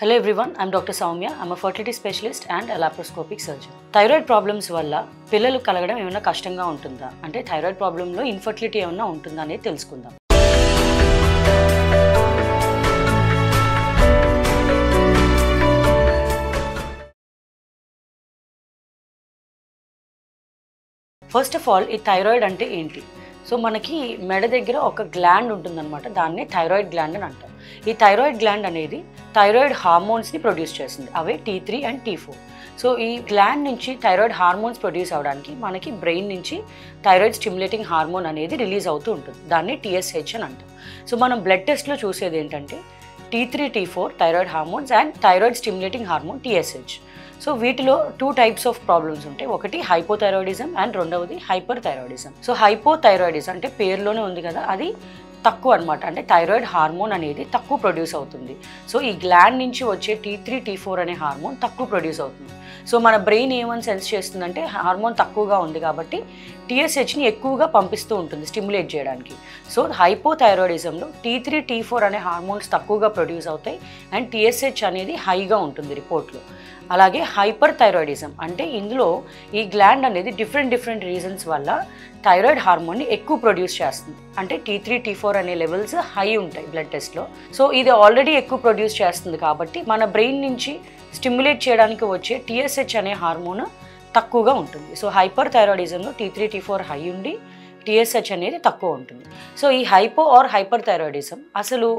Hello everyone, I'm Dr. Soumya. I'm a fertility specialist and a laparoscopic surgeon. Thyroid problems వల్ల పిల్లలు కలగడం ఏమైనా కష్టంగా ఉంటుందా అంటే థైరాయిడ్ ప్రాబ్లంలో ఇన్ఫర్టిలిటీ ఏమైనా ఉంటుందా అనేది తెలుసుకుందాం. ఫస్ట్ ఆఫ్ ఆల్ ఈ థైరాయిడ్ అంటే ఏంటి? సో మనకి మెడ దగ్గర ఒక గ్లాండ్ ఉంటుందన్నమాట, దాన్ని థైరాయిడ్ గ్లాండ్ అని అంటాం. ఈ థైరాయిడ్ గ్లాండ్ అనేది థైరాయిడ్ హార్మోన్స్ని ప్రొడ్యూస్ చేస్తుంది, అవే T3 అండ్ T4. సో ఈ గ్లాండ్ నుంచి థైరాయిడ్ హార్మోన్స్ ప్రొడ్యూస్ అవ్వడానికి మనకి బ్రెయిన్ నుంచి థైరాయిడ్ స్టిమ్యులేటింగ్ హార్మోన్ అనేది రిలీజ్ అవుతూ ఉంటుంది, దాన్ని TSH అని అంటాం. సో మనం బ్లడ్ టెస్ట్లో చూసేది ఏంటంటే T3, T4 thyroid hormones and thyroid stimulating hormone TSH. So వీటిలో 2 టైప్స్ ఆఫ్ ప్రాబ్లమ్స్ ఉంటాయి. ఒకటి హైపోథైరాయిడిజం అండ్ రెండవది హైపర్ థైరాయిడిజం. సో హైపోథైరాయిడిజం అంటే పేరులోనే ఉంది కదా, అది తక్కువ అనమాట, అంటే థైరాయిడ్ హార్మోన్ అనేది తక్కువ ప్రొడ్యూస్ అవుతుంది. సో ఈ గ్లాండ్ నుంచి వచ్చే T3, T4 అనే హార్మోన్ తక్కువ ప్రొడ్యూస్ అవుతుంది. సో మన బ్రెయిన్ ఏమని సెన్స్ చేస్తుందంటే హార్మోన్ తక్కువగా ఉంది కాబట్టి TSHని ఎక్కువగా పంపిస్తూ ఉంటుంది స్టిమ్యులేట్ చేయడానికి. సో హైపోథైరాయిడిజంలో T3, T4 అనే హార్మోన్స్ తక్కువగా ప్రొడ్యూస్ అవుతాయి అండ్ TSH అనేది హైగా ఉంటుంది రిపోర్ట్లో. అలాగే హైపర్ థైరాయిడిజం అంటే ఇందులో ఈ గ్లాండ్ అనేది డిఫరెంట్ రీజన్స్ వల్ల థైరాయిడ్ హార్మోన్ని ఎక్కువ ప్రొడ్యూస్ చేస్తుంది, అంటే T3, T4 అనే లెవెల్స్ హై ఉంటాయి బ్లడ్ టెస్ట్లో. సో ఇది ఆల్రెడీ ఎక్కువ ప్రొడ్యూస్ చేస్తుంది కాబట్టి మన బ్రెయిన్ నుంచి స్టిమ్యులేట్ చేయడానికి వచ్చే TSH అనే హార్మోన్ తక్కువగా ఉంటుంది. సో హైపర్ థైరాయిడిజంలో T3, T4 హై ఉండి TSH అనేది తక్కువ ఉంటుంది. సో ఈ హైపో ఆర్ హైపర్ థైరాయిడిజం అసలు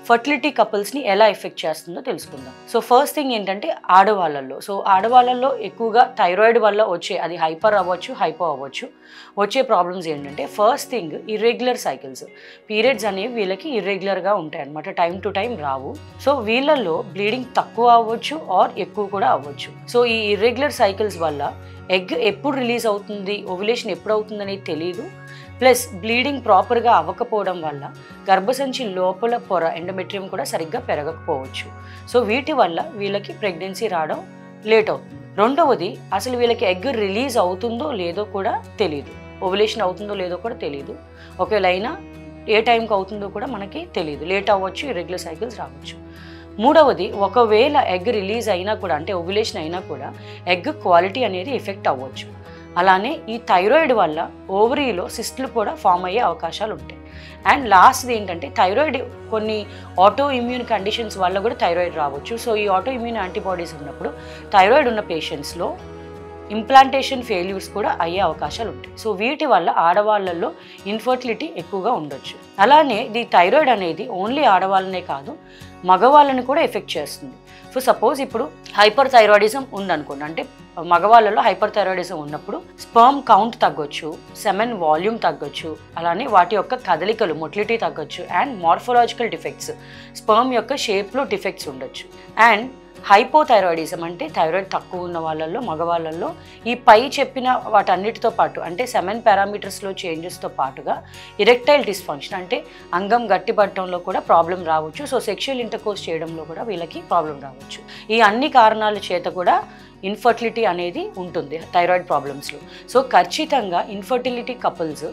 ఫర్టిలిటీ కపుల్స్ని ఎలా ఎఫెక్ట్ చేస్తుందో తెలుసుకుందాం. సో ఫస్ట్ థింగ్ ఏంటంటే ఆడవాళ్ళల్లో ఎక్కువగా థైరాయిడ్ వల్ల వచ్చే, అది హైపర్ అవ్వచ్చు హైపో అవ్వచ్చు, వచ్చే ప్రాబ్లమ్స్ ఏంటంటే first thing irregular cycles. Periods అనేవి వీళ్ళకి ఇర్రెగ్యులర్గా ఉంటాయి అన్నమాట, time to time Rao. So వీళ్ళల్లో బ్లీడింగ్ తక్కువ అవ్వచ్చు ఆర్ ఎక్కువ కూడా అవ్వచ్చు. సో ఈ ఇర్రెగ్యులర్ సైకిల్స్ వల్ల ఎగ్ ఎప్పుడు రిలీజ్ అవుతుంది, ఓవ్యులేషన్ ఎప్పుడు అవుతుంది అనేది తెలియదు. ప్లస్ బ్లీడింగ్ ప్రాపర్గా అవ్వకపోవడం వల్ల గర్భసంచి లోపల పొర ఎండోమెట్రియం కూడా సరిగ్గా పెరగకపోవచ్చు. సో వీటి వల్ల వీళ్ళకి ప్రెగ్నెన్సీ రావడం లేట్ అవుతుంది. రెండవది, అసలు వీళ్ళకి ఎగ్ రిలీజ్ అవుతుందో లేదో కూడా తెలియదు, ఓవ్యులేషన్ అవుతుందో లేదో కూడా తెలియదు. ఒకవేళ అయినా ఏ టైంకి అవుతుందో కూడా మనకి తెలియదు, లేట్ అవ్వచ్చు, ఇర్రెగ్యులర్ సైకిల్స్ రావచ్చు. మూడవది, ఒకవేళ ఎగ్ రిలీజ్ అయినా కూడా అంటే ఓవ్యులేషన్ అయినా కూడా ఎగ్ క్వాలిటీ అనేది ఎఫెక్ట్ అవ్వచ్చు. అలానే ఈ థైరాయిడ్ వల్ల ఓవరీలో సిస్ట్లు కూడా ఫామ్ అయ్యే అవకాశాలు ఉంటాయి. అండ్ లాస్ట్ది ఏంటంటే థైరాయిడ్ కొన్ని ఆటో ఇమ్యూన్ కండిషన్స్ వల్ల కూడా థైరాయిడ్ రావచ్చు. సో ఈ ఆటో ఇమ్యూన్ యాంటీబాడీస్ ఉన్నప్పుడు థైరాయిడ్ ఉన్న పేషెంట్స్లో ఇంప్లాంటేషన్ ఫెయిల్యూర్స్ కూడా అయ్యే అవకాశాలు ఉంటాయి. సో వీటి వల్ల ఆడవాళ్ళల్లో ఇన్ఫర్టిలిటీ ఎక్కువగా ఉండొచ్చు. అలానే ఈ థైరాయిడ్ అనేది ఓన్లీ ఆడవాళ్ళనే కాదు, మగవాళ్ళని కూడా ఎఫెక్ట్ చేస్తుంది. సో సపోజ్ ఇప్పుడు హైపర్ థైరాయిడిజం ఉందనుకోండి, అంటే మగవాళ్ళలో హైపర్ థైరాయిడిజం ఉన్నప్పుడు స్పర్మ్ కౌంట్ తగ్గొచ్చు, సెమెన్ వాల్యూమ్ తగ్గొచ్చు, అలానే వాటి యొక్క కదలికలు మొటిలిటీ తగ్గొచ్చు అండ్ మార్ఫోలాజికల్ డిఫెక్ట్స్, స్పర్మ్ యొక్క షేప్లో డిఫెక్ట్స్ ఉండొచ్చు. అండ్ హైపోథైరాయిడిజం అంటే థైరాయిడ్ తక్కువ ఉన్న వాళ్ళల్లో మగవాళ్ళల్లో ఈ పై చెప్పిన వాటన్నిటితో పాటు అంటే సెమెన్ పారామీటర్స్లో చేంజెస్తో పాటుగా ఇరెక్టైల్ డిస్ఫంక్షన్ అంటే అంగం గట్టిపడటంలో కూడా ప్రాబ్లం రావచ్చు. సో సెక్షువల్ ఇంటర్కోర్స్ చేయడంలో కూడా వీళ్ళకి ప్రాబ్లం రావచ్చు. ఈ అన్ని కారణాల చేత కూడా ఇన్ఫర్టిలిటీ అనేది ఉంటుంది థైరాయిడ్ ప్రాబ్లమ్స్లో. సో ఖచ్చితంగా ఇన్ఫర్టిలిటీ కపుల్స్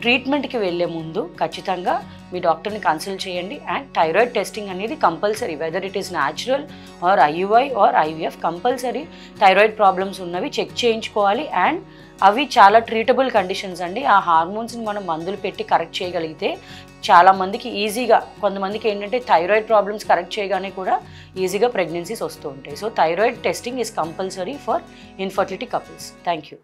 ట్రీట్మెంట్కి వెళ్ళే ముందు ఖచ్చితంగా మీ డాక్టర్ని కన్సల్ట్ చేయండి. అండ్ థైరాయిడ్ టెస్టింగ్ అనేది compulsory, whether it is natural or IUI or IVF, compulsory thyroid problems ఉన్నవి చెక్ చేయించుకోవాలి. అండ్ అవి చాలా ట్రీటబుల్ కండిషన్స్ అండి. ఆ హార్మోన్స్ని మనం మందులు పెట్టి కరెక్ట్ చేయగలిగితే చాలామందికి ఈజీగా, కొంతమందికి ఏంటంటే థైరాయిడ్ ప్రాబ్లమ్స్ కరెక్ట్ చేయగానే కూడా ఈజీగా ప్రెగ్నెన్సీస్ వస్తూ ఉంటాయి. So thyroid testing is compulsory for infertility couples. Thank you.